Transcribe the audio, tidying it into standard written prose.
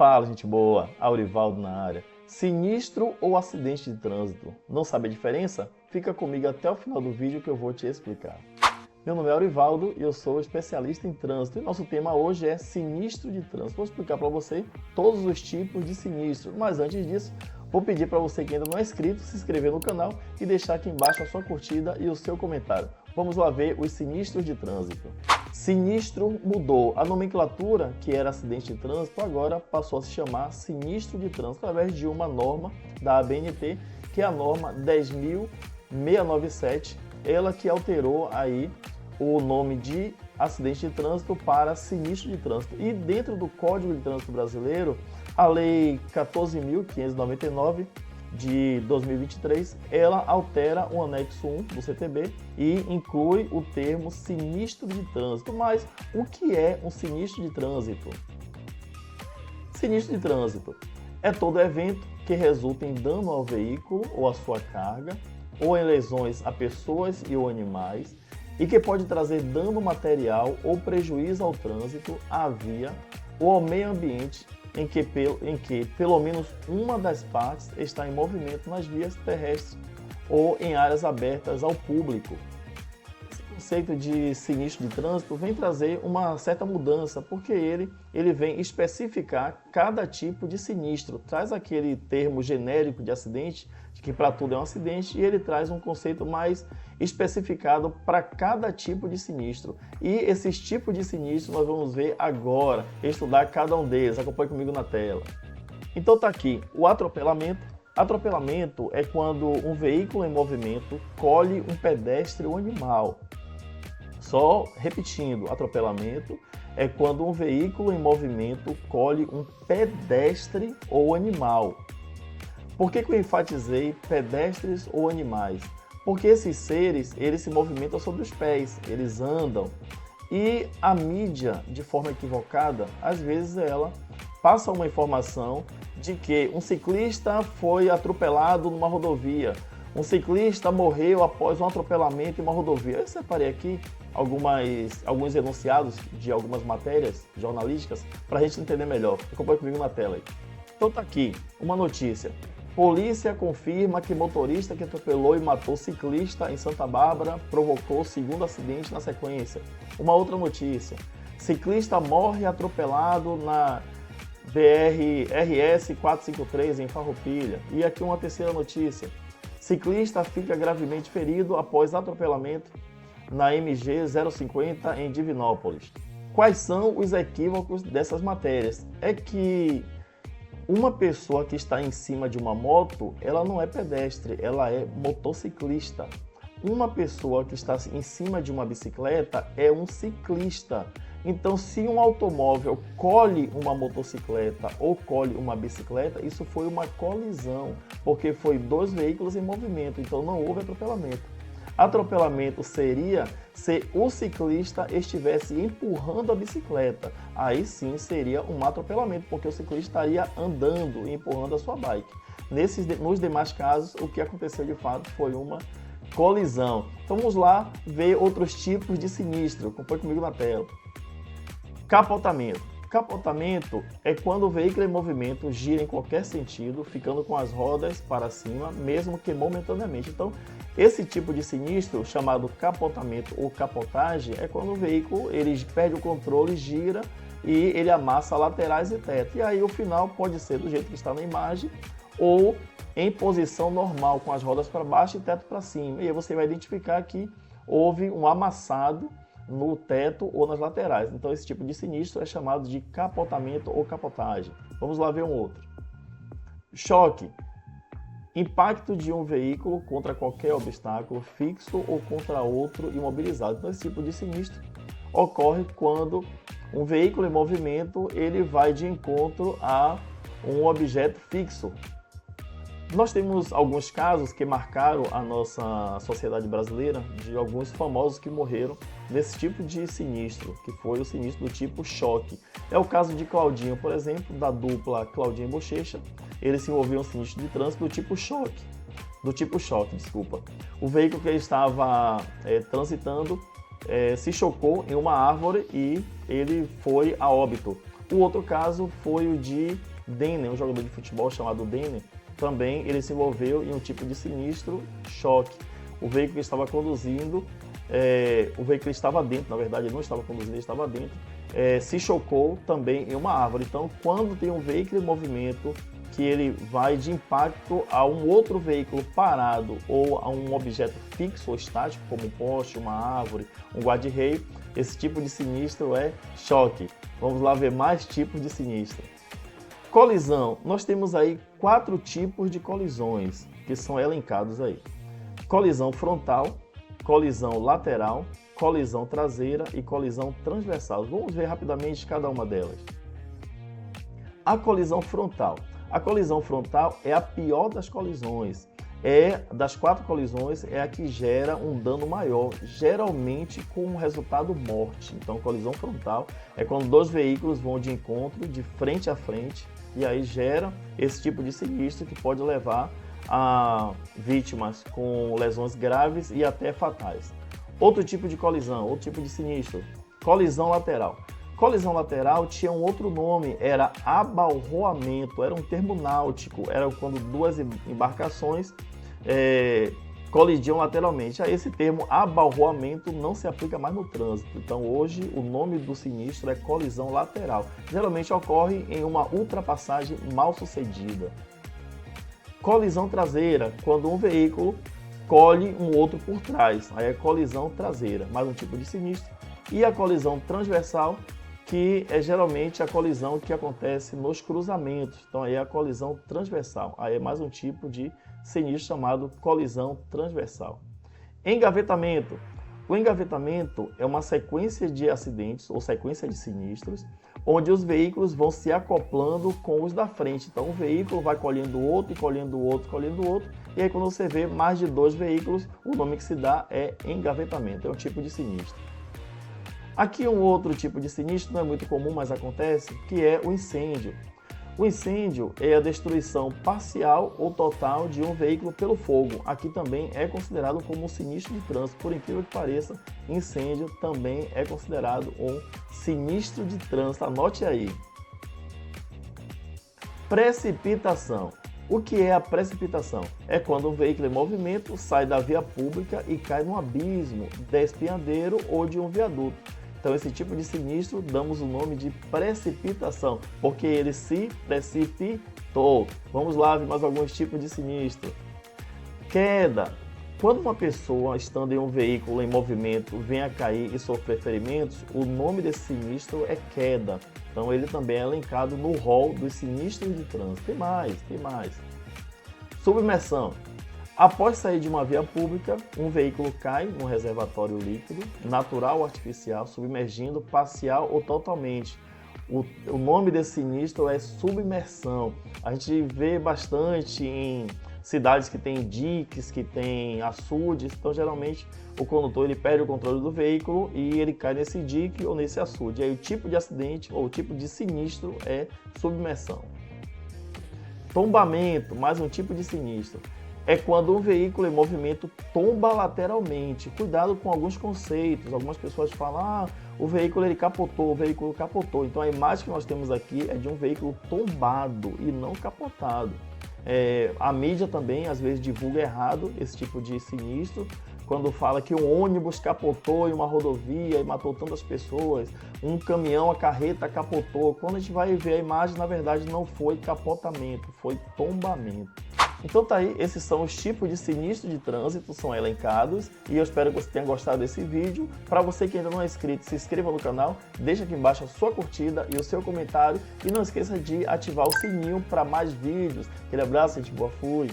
Fala, gente boa, Aurivaldo na área. Sinistro ou acidente de trânsito? Não sabe a diferença? Fica comigo até o final do vídeo que eu vou te explicar. Meu nome é Aurivaldo e eu sou especialista em trânsito. E nosso tema hoje é sinistro de trânsito. Vou explicar para você todos os tipos de sinistro. Mas antes disso, vou pedir para você que ainda não é inscrito, se inscrever no canal e deixar aqui embaixo a sua curtida e o seu comentário. Vamos lá ver os sinistros de trânsito. Sinistro mudou. A nomenclatura, que era acidente de trânsito, agora passou a se chamar sinistro de trânsito, através de uma norma da ABNT, que é a norma 10.697, ela que alterou aí o nome de acidente de trânsito para sinistro de trânsito. E dentro do Código de Trânsito Brasileiro, a Lei 14.599 de 2023, ela altera o anexo 1 do CTB e inclui o termo sinistro de trânsito. Mas o que é um sinistro de trânsito? Sinistro de trânsito é todo evento que resulta em dano ao veículo ou à sua carga, ou em lesões a pessoas e ou animais, e que pode trazer dano material ou prejuízo ao trânsito, à via ou ao meio ambiente em que pelo menos uma das partes está em movimento nas vias terrestres ou em áreas abertas ao público. Esse conceito de sinistro de trânsito vem trazer uma certa mudança, porque ele vem especificar cada tipo de sinistro. Traz aquele termo genérico de acidente, que para tudo é um acidente, e ele traz um conceito mais especificado para cada tipo de sinistro. E esses tipos de sinistro nós vamos ver agora, estudar cada um deles. Acompanhe comigo na tela. Então tá aqui, o atropelamento. Atropelamento é quando um veículo em movimento colhe um pedestre ou animal. Só repetindo, atropelamento é quando um veículo em movimento colhe um pedestre ou animal. Por que eu enfatizei pedestres ou animais? Porque esses seres, eles se movimentam sobre os pés, eles andam. E a mídia, de forma equivocada, às vezes ela passa uma informação de que um ciclista foi atropelado numa rodovia, um ciclista morreu após um atropelamento em uma rodovia. Eu separei aqui alguns enunciados de algumas matérias jornalísticas para a gente entender melhor. Acompanhe comigo na tela aí. Então tá aqui, uma notícia. Polícia confirma que motorista que atropelou e matou ciclista em Santa Bárbara provocou segundo acidente na sequência. Uma outra notícia. Ciclista morre atropelado na BR-RS 453 em Farroupilha. E aqui uma terceira notícia. Ciclista fica gravemente ferido após atropelamento na MG 050 em Divinópolis. Quais são os equívocos dessas matérias? É que uma pessoa que está em cima de uma moto, ela não é pedestre, ela é motociclista. Uma pessoa que está em cima de uma bicicleta é um ciclista. Então, se um automóvel colhe uma motocicleta ou colhe uma bicicleta, isso foi uma colisão, porque foi dois veículos em movimento, então não houve atropelamento. Atropelamento seria se o ciclista estivesse empurrando a bicicleta. Aí sim seria um atropelamento, porque o ciclista estaria andando e empurrando a sua bike. Nos demais casos, o que aconteceu de fato foi uma colisão. Então vamos lá ver outros tipos de sinistro. Acompanhe comigo na tela. Capotamento. Capotamento é quando o veículo em movimento gira em qualquer sentido, ficando com as rodas para cima, mesmo que momentaneamente. Então, esse tipo de sinistro, chamado capotamento ou capotagem, é quando o veículo ele perde o controle, gira e ele amassa laterais e teto. E aí o final pode ser do jeito que está na imagem ou em posição normal, com as rodas para baixo e teto para cima. E aí você vai identificar que houve um amassado no teto ou nas laterais. Então esse tipo de sinistro é chamado de capotamento ou capotagem. Vamos lá ver um outro. Choque. Impacto de um veículo contra qualquer obstáculo fixo ou contra outro imobilizado. Então esse tipo de sinistro ocorre quando um veículo em movimento ele vai de encontro a um objeto fixo. Nós temos alguns casos que marcaram a nossa sociedade brasileira de alguns famosos que morreram nesse tipo de sinistro, que foi o sinistro do tipo choque. É o caso de Claudinho, por exemplo, da dupla Claudinho e Bochecha. Ele se envolveu em um sinistro de trânsito do tipo choque. O veículo que ele estava transitando se chocou em uma árvore e ele foi a óbito. O outro caso foi o de Denner, um jogador de futebol chamado Denner. Também ele se envolveu em um tipo de sinistro choque. O veículo que estava conduzindo, o veículo estava dentro, na verdade ele não estava conduzindo, ele estava dentro, se chocou também em uma árvore. Então, quando tem um veículo em movimento, que ele vai de impacto a um outro veículo parado ou a um objeto fixo ou estático, como um poste, uma árvore, um guarda-reio, esse tipo de sinistro é choque. Vamos lá ver mais tipos de sinistro. Colisão. Nós temos aí 4 tipos de colisões que são elencados aí. Colisão frontal, colisão lateral, colisão traseira e colisão transversal. Vamos ver rapidamente cada uma delas. A colisão frontal. A colisão frontal é a pior das colisões. Das 4 colisões, é a que gera um dano maior, geralmente com um resultado morte. Então, colisão frontal é quando 2 veículos vão de encontro, de frente a frente, e aí gera esse tipo de sinistro que pode levar a vítimas com lesões graves e até fatais. Outro tipo de colisão, outro tipo de sinistro, colisão lateral. Colisão lateral tinha um outro nome, era abalroamento, era um termo náutico, era quando 2 embarcações colidiam lateralmente. Esse termo abalroamento não se aplica mais no trânsito, então hoje o nome do sinistro é colisão lateral. Geralmente ocorre em uma ultrapassagem mal sucedida. Colisão traseira, quando um veículo colhe um outro por trás, aí é colisão traseira, mais um tipo de sinistro. E a colisão transversal, que é geralmente a colisão que acontece nos cruzamentos. Então aí é a colisão transversal. Aí é mais um tipo de sinistro chamado colisão transversal. Engavetamento. O engavetamento é uma sequência de acidentes ou sequência de sinistros, onde os veículos vão se acoplando com os da frente. Então o veículo vai colhendo o outro, colhendo o outro, colhendo o outro. E aí quando você vê mais de 2 veículos, o nome que se dá é engavetamento. É um tipo de sinistro. Aqui um outro tipo de sinistro, não é muito comum, mas acontece, que é o incêndio. O incêndio é a destruição parcial ou total de um veículo pelo fogo. Aqui também é considerado como um sinistro de trânsito. Por incrível que pareça, incêndio também é considerado um sinistro de trânsito. Anote aí. Precipitação. O que é a precipitação? É quando um veículo em movimento sai da via pública e cai num abismo, despenhadeiro ou de um viaduto. Então, esse tipo de sinistro damos o nome de precipitação, porque ele se precipitou. Vamos lá ver mais alguns tipos de sinistro. Queda. Quando uma pessoa, estando em um veículo em movimento, vem a cair e sofrer ferimentos, o nome desse sinistro é queda. Então, ele também é elencado no rol dos sinistros de trânsito. Tem mais. Submersão. Após sair de uma via pública, um veículo cai num reservatório líquido, natural ou artificial, submergindo parcial ou totalmente. O nome desse sinistro é submersão. A gente vê bastante em cidades que tem diques, que tem açudes. Então, geralmente, o condutor ele perde o controle do veículo e ele cai nesse dique ou nesse açude. Aí o tipo de acidente ou o tipo de sinistro é submersão. Tombamento, mais um tipo de sinistro. É quando um veículo em movimento tomba lateralmente. Cuidado com alguns conceitos. Algumas pessoas falam, o veículo ele capotou, o veículo capotou. Então a imagem que nós temos aqui é de um veículo tombado e não capotado. A mídia também às vezes divulga errado esse tipo de sinistro, quando fala que um ônibus capotou em uma rodovia e matou tantas pessoas, um caminhão, a carreta capotou. Quando a gente vai ver a imagem, na verdade não foi capotamento, foi tombamento. Então tá aí, esses são os tipos de sinistro de trânsito, são elencados, e eu espero que você tenha gostado desse vídeo. Para você que ainda não é inscrito, se inscreva no canal, deixa aqui embaixo a sua curtida e o seu comentário, e não esqueça de ativar o sininho para mais vídeos. Aquele abraço, gente boa, fui!